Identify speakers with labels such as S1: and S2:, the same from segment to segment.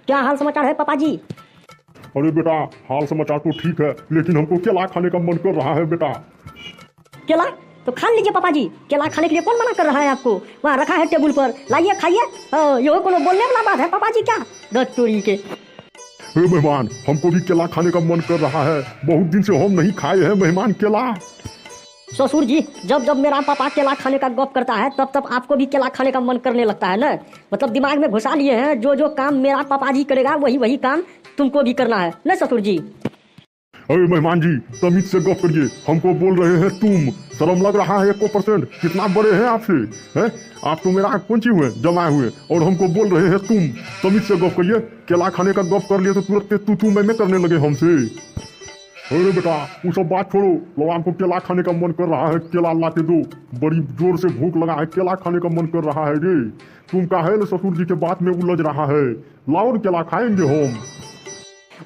S1: क्या हाल समाचार है पापा जी?
S2: अरे बेटा, हाल समाचार तो ठीक है, लेकिन हमको केला खाने का मन कर रहा है बेटा।
S1: केला तो खा लीजिए पापा जी। केला खाने के लिए कौन मना कर रहा है आपको? वहाँ रखा है टेबल पर, लाइए खाइए। ये कोनो बोलने वाला बात है पापा जी? क्या दत्तूरी के
S2: मेहमान, हमको भी केला खाने का मन कर रहा है। बहुत दिन से हम नहीं खाए हैं मेहमान केला।
S1: ससुर जी, जब जब मेरा पापा केला खाने का गप करता है तब तब आपको भी केला खाने का मन करने लगता है ना। मतलब दिमाग में घुसा लिए हैं, जो जो काम मेरा पापा जी करेगा वही वही काम तुमको भी करना है ना ससुर जी।
S2: अरे मेहमान जी, तमीज से गप करिए। हमको बोल रहे हैं तुम, शर्म लग रहा है 1%? कितना बड़े हैं आपसे? हैं आप तो मेरा कौंची हुए जमाए हुए, और हमको बोल रहे हैं तुम। तमीज से गप करिए। केला खाने का गप कर लिए तो तुरंत तू मैं करने लगे हमसे। अरे बेटा, वो सब बात छोड़ो। लो, आपको केला खाने का मन कर रहा है, केला ला के दो। बड़ी जोर से भूख लगा है, केला खाने का मन कर रहा है रे। तुम का है ससुर जी के बात में उलझ रहा है। लाओ केला खाएंगे हम।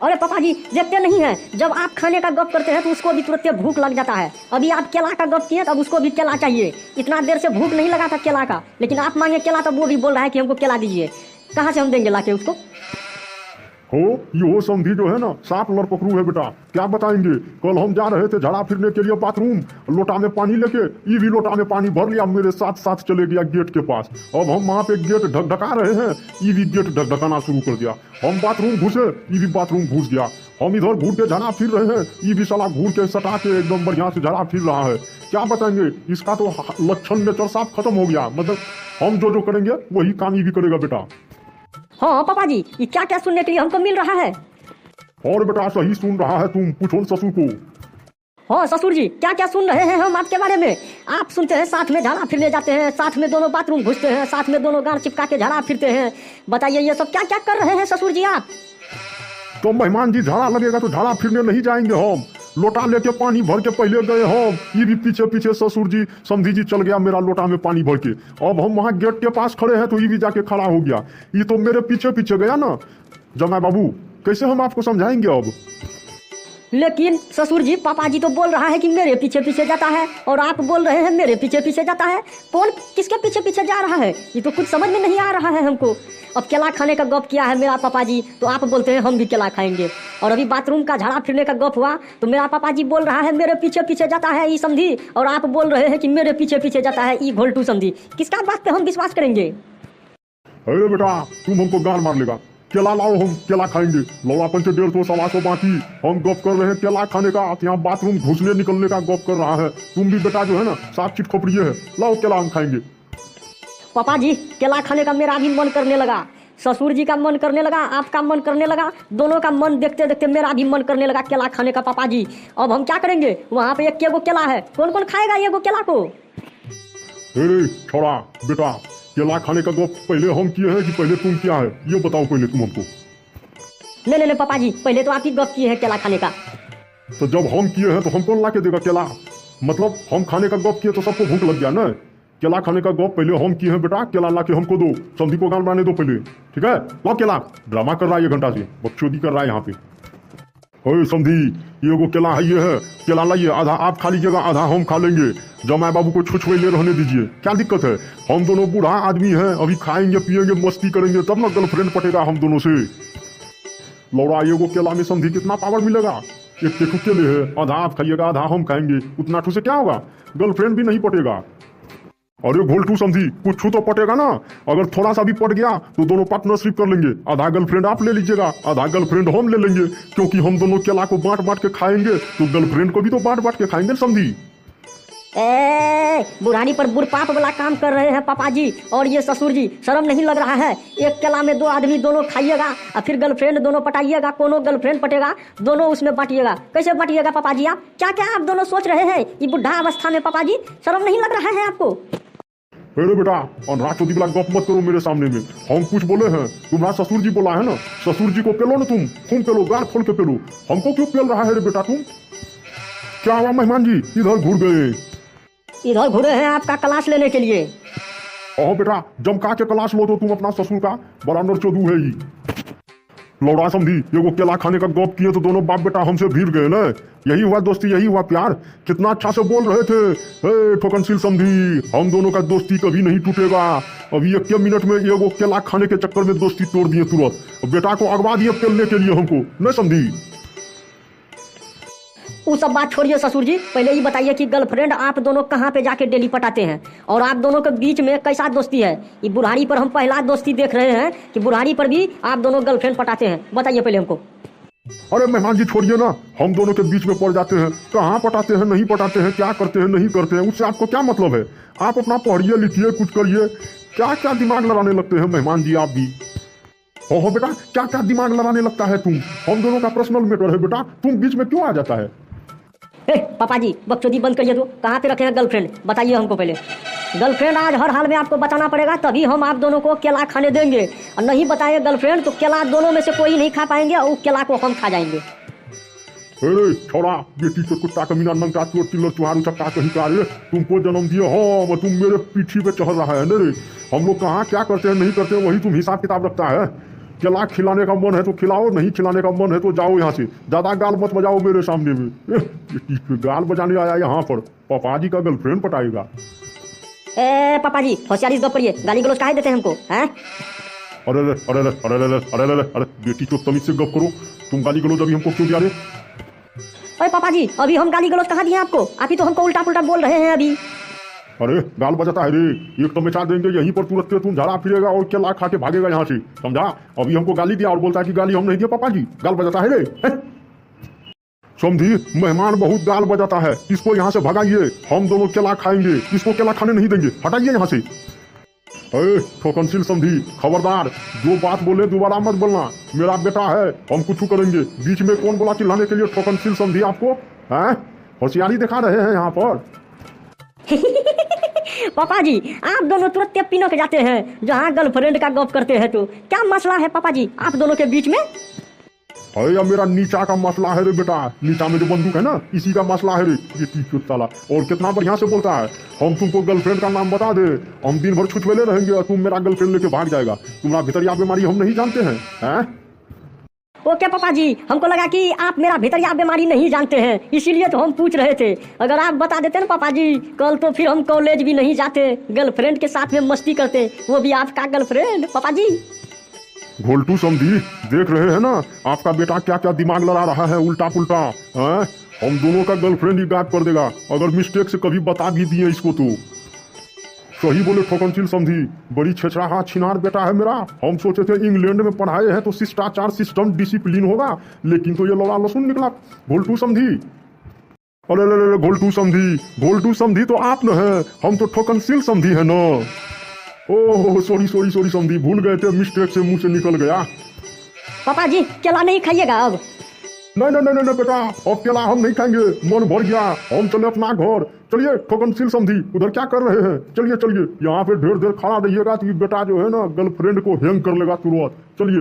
S1: अरे पापा जी, देखते नहीं है, जब आप खाने का गप करते हैं तो उसको भी तुरंत भूख लग जाता है। अभी आप केला का गप किए तब उसको भी केला चाहिए। इतना देर से भूख नहीं लगा था केला का, लेकिन आप मांगे केला तब वो भी बोल रहा है कि हमको केला दीजिए। कहाँ से हम देंगे लाके उसको?
S2: हो ये हो समझी जो है ना, सांप लड़पकरू है बेटा। क्या बताएंगे? कल हम जा रहे थे झाड़ा फिरने के लिए बाथरूम, लोटा में पानी लेके, ये भी लोटा में पानी भर लिया, मेरे साथ साथ चले गया गेट के पास। अब हम वहाँ पे गेट ढकढका रहे हैं, ये भी गेट ढकढकाना शुरू कर दिया। हम बाथरूम घुसे, ये भी बाथरूम घुस गया। हम इधर घूर के झाड़ा फिर रहे हैं, ये भी साला घूर के सटा के एकदम बढ़िया से झाड़ा फिर रहा है। क्या बताएंगे? इसका तो लक्षण नेचर साफ खत्म हो गया। मतलब हम जो जो करेंगे वही काम ये भी करेगा बेटा।
S1: हाँ पापा जी, ये क्या क्या सुनने के लिए हमको मिल रहा है?
S2: और बेटा सही सुन रहा है, तुम पूछो ससुर को।
S1: हाँ ससुर जी, क्या क्या सुन रहे हैं हम आपके बारे में? आप सुनते हैं साथ में झाड़ा फिरने जाते हैं, साथ में दोनों बाथरूम घुसते हैं, साथ में दोनों गांड चिपका के झाड़ा फिरते हैं। बताइए ये सब क्या क्या कर रहे हैं ससुर जी आप?
S2: तो मेहमान जी, झाड़ा लगेगा तो झाड़ा फिरने नहीं जाएंगे हम। लोटा लेके पानी भर के पहले गए हम, ये भी पीछे पीछे ससुर जी समझी जी चल गया मेरा लोटा में पानी भर के। अब हम वहाँ गेट के पास खड़े हैं तो ये भी जाके खड़ा हो गया। ये तो मेरे पीछे पीछे गया ना। जमाई बाबू, कैसे हम आपको समझाएंगे अब?
S1: लेकिन ससुर जी, पापा जी तो बोल रहा है कि मेरे पीछे पीछे जाता है, और आप बोल रहे हैं मेरे पीछे पीछे जाता है। कौन किसके पीछे पीछे जा रहा है? ये तो कुछ समझ में नहीं आ रहा है हमको। अब केला खाने का गप किया है मेरा पापा जी, तो आप बोलते हैं हम भी केला खाएंगे। और अभी बाथरूम का झाड़ा फिरने का गप हुआ तो मेरा पापा जी बोल रहा है मेरे पीछे पीछे जाता है ई समझी, और आप बोल रहे हैं कि मेरे पीछे पीछे जाता है ई घोलटू समझी। किसका बात पे हम विश्वास करेंगे?
S2: अरे बेटा, तुम हमको गान मार लेगा। केला लाओ, हम केला खाएंगे। लौड़ा पंच 150 125 बाकी हम गप कर रहे हैं केला खाने का। यहाँ बाथरूम घुसने निकलने का गप कर रहा है। तुम भी बेटा जो है ना साफ चिट खोपड़िए है। लाओ केला, हम खाएंगे।
S1: पापा जी, केला खाने का मेरा भी मन करने लगा, ससुर जी का मन करने लगा, आपका मन करने लगा, दोनों का मन देखते देखते मेरा भी मन करने लगा केला खाने का। पापा जी, अब हम क्या करेंगे? वहाँ पे एक गो केला है, कौन कौन खाएगा ये गो केला को?
S2: अरे छोड़ा बेटा, केला खाने का गप पहले हम किए हैं कि पहले तुम किया है? ये बताओ पहले तुम हमको।
S1: नहीं नहीं पापा जी, पहले तो आप ही गप किए हैं केला खाने का।
S2: तो जब हम किए हैं तो हम कौन ला के देगा केला? मतलब हम खाने का गप किए तो सबको भूख लग गया ना। केला खाने का गप पहले हम किए हैं बेटा। केला ला के हमको दो, समझी को गान बनाने दो पहले, ठीक है? लो केला। ड्रामा कर रहा है ये घंटा से, बकचोदी कर रहा है यहाँ पे। अरे समझी, ये वो केला है, ये है केला लाइए। आधा आप खा लीजिएगा, आधा हम खा लेंगे। जमाई बाबू को छुछुए ले रहने दीजिए, क्या दिक्कत है? हम दोनों बूढ़ा आदमी हैं, अभी खाएंगे पिएंगे मस्ती करेंगे तब ना गर्लफ्रेंड पटेगा हम दोनों से। लौड़ा, ये वो केला में समझी कितना पावर मिलेगा। एक केकू केले है, आधा आप खाइएगा आधा हम खाएंगे। उतना ठू से क्या होगा? गर्लफ्रेंड भी नहीं पटेगा। अरे घोलटू समझी, कुछ तो पटेगा ना। अगर थोड़ा सा भी पट गया तो दोनों पार्टनरशिप कर लेंगे। आधा गर्लफ्रेंड आप ले लीजिएगा, आधा गर्लफ्रेंड हम ले लेंगे। क्योंकि हम दोनों केला को बांट बांट के खाएंगे तो गर्लफ्रेंड को भी तो बांट बांट के खाएंगे समझी।
S1: ए बुढ़ानी पर बुढ़पाप वाला काम कर रहे हैं पापा जी और ये ससुर जी, शर्म नहीं लग रहा है? एक केला में 2 आदमी दोनों खाइएगा और फिर गर्लफ्रेंड दोनों पटाइएगा, कोनो गर्लफ्रेंड पटेगा, दोनों उसमें बांटिएगा। कैसे बांटिएगा पापा जी? आप क्या क्या आप दोनों सोच रहे हैं ये बुढ़ा अवस्था में? पापा जी, शर्म नहीं लग रहा है आपको?
S2: अरे बेटा, और रातों वाला गप मत करो मेरे सामने में। हम कुछ बोले हैं? तुम्हारा ससुर जी बोला है ना, ससुर जी को पेलो ना तुम, खून पेलो, गार खोल के पेलो। हमको क्यों पेल रहा है रे बेटा तुम? क्या हुआ मेहमान जी, इधर घूर गए?
S1: इधर घूरे हैं आपका क्लास लेने के लिए।
S2: ओह बेटा, जमका के क्लास लो तो तुम अपना ससुर का, बड़ा नरचोदू है ये। लौड़ा समझी, ये वो केला खाने का गौप किए तो दोनों बाप बेटा हमसे भीड़ गए ना। यही हुआ दोस्ती, यही हुआ प्यार। कितना अच्छा से बोल रहे थे। ठोकनशील समझी, हम दोनों का दोस्ती कभी नहीं टूटेगा। अभी 1 मिनट में ये वो केला खाने के चक्कर में दोस्ती तोड़ दिए तुरंत। बेटा को अगवा दिए पेलने के लिए हमको, न समझी।
S1: वो सब बात छोड़िए ससुर जी, पहले ही बताइए कि गर्लफ्रेंड आप दोनों कहाँ पे जाके डेली पटाते हैं और आप दोनों के बीच में कैसा दोस्ती है। ये बुढ़ारी पर हम पहला दोस्ती देख रहे हैं कि बुढ़ारी पर भी आप दोनों गर्लफ्रेंड पटाते हैं। बताइए पहले हमको।
S2: अरे मेहमान जी छोड़िए ना, हम दोनों के बीच में पड़ जाते हैं। कहाँ पटाते हैं, नहीं पटाते हैं, क्या करते हैं, नहीं करते हैं, उससे आपको क्या मतलब है। आप अपना पढ़िए लिखिए, कुछ करिए। क्या क्या दिमाग लड़ाने लगते हैं मेहमान जी आप भी। हो बेटा, क्या क्या दिमाग लड़ाने लगता है तुम। हम दोनों का पर्सनल मैटर है बेटा, तुम बीच में क्यों आ जाता है।
S1: पापा जी बकचोदी बंद करिए। तो कहाँ पे रखे हैं गर्लफ्रेंड, बताइए हमको पहले। गर्लफ्रेंड आज हर हाल में आपको बताना पड़ेगा, तभी हम आप दोनों को केला खाने देंगे। और नहीं बताएंगे गर्लफ्रेंड तो केला दोनों में से कोई नहीं खा पाएंगे और केला को हम खा जाएंगे।
S2: अरे छोड़ा, ये टीचर कुत्ता कमीना नंगा चोर चिल्लर चुहारू चक्का कहीं का रे। तुमको जन्म दिए हो, तुम मेरे पीछे पे चढ़ रहा है न रे। हम लोग कहाँ क्या करते हैं, नहीं करते हैं, वही तुम हिसाब किताब रखता है। केला खिलाने का मन है तो खिलाओ, नहीं खिलाने का मन है तो जाओ यहाँ से। ज्यादा गाल मत बजाओ मेरे सामने में। गाल बजाने आया यहाँ पर, पापाजी का गर्लफ्रेंड पटाएगा।
S1: पापा जी होशियारी गप करिए, गाली गलौज काहे देते हैं हमको, हैं?
S2: अरे अरे अरे अरे अरे अरे अरे अरे अरे बेटी तो तमीज से गप करो। तुम गाली गलौज अभी हमको क्यों दिया रे।
S1: अरे पापा जी अभी हम गाली गलौज कहाँ दिए आपको, आप ही तो हमको उल्टा पुल्टा बोल रहे हैं अभी।
S2: अरे गाल बजाता है रे, एक तो मिटा देंगे यहीं पर तुरंत तुम झाड़ा फिरेगा और केला खा के भागेगा यहाँ से, समझा। अभी हमको गाली दिया और बोलता है कि गाली हम नहीं दिए पापा जी, गाल बजाता है रे। समझी, मेहमान बहुत गाल बजाता है, इसको यहाँ से भगाइए। हम दोनों केला खाएंगे, इसको केला खाने नहीं देंगे, हटाइए यहाँ से। ठोकनशील समझी, खबरदार, जो बात बोले दोबारा मत बोलना। मेरा बेटा है, हम कुछ करेंगे। बीच में कौन बोला चिल्लाने के लिए ठोकनशील समझी आपको, हैं? होशियारी दिखा रहे हैं यहाँ पर।
S1: पापा जी आप दोनों तुरंत पिनक जाते हैं जहाँ गर्लफ्रेंड का गप करते हैं। तो क्या मसला है पापा जी आप दोनों के बीच में।
S2: अरे या मेरा नीचा का मसला है रे बेटा, नीचा में जो बंदूक है ना, इसी का मसला है रे। ये टीचर साला, और कितना बढ़िया से बोलता है। हम तुमको गर्लफ्रेंड का नाम बता दे, हम दिन भर छुछवेले रहेंगे और तुम मेरा गर्लफ्रेंड लेके भाग जाएगा। तुम्हारा भीतरिया बीमारी हम नहीं जानते हैं, हैं?
S1: ओके पापा जी, हमको लगा कि आप मेरा भीतरिया बीमारी नहीं जानते हैं, इसीलिए तो हम पूछ रहे थे। अगर आप बता देते ना पापा जी, कल तो फिर हम कॉलेज भी नहीं जाते, गर्लफ्रेंड के साथ में मस्ती करते, वो भी आपका गर्लफ्रेंड। पापा जी
S2: घोलटू समझी, देख रहे हैं ना आपका बेटा क्या क्या दिमाग लड़ा रहा है, उल्टा पुल्टा। हम दोनों का गर्लफ्रेंड ही गायब कर देगा अगर मिस्टेक से कभी बता भी दिए इसको तो। सही बोले ठोकनशील समझी, बड़ी छेछराहा छिनार बेटा है मेरा। हम सोचे थे इंग्लैंड में पढ़ाए हैं तो शिष्टाचार सिस्टम डिसिप्लिन होगा, लेकिन तो ये लौड़ा लहसुन निकला। घोलटू समझी, अरे अरे घोलटू समझी, घोलटू समझी तो आप न है, हम तो ठोकनशील समझी है ना। ओह सॉरी सॉरी सॉरी समझी, भूल गए थे, मिस्टेक से मुंह से निकल गया।
S1: पापा जी केला नहीं खाइएगा अब।
S2: नहीं नहीं नहीं बेटा, अब केला हम नहीं खाएंगे, मन भर गया। हम चले अपना घर। चलिए ठोकनशील समझी, उधर क्या कर रहे हैं, चलिए चलिए। यहाँ पे ढेर देर खड़ा रहिएगा तो बेटा जो है ना गर्लफ्रेंड को हैंग कर लेगा तुरंत। चलिए।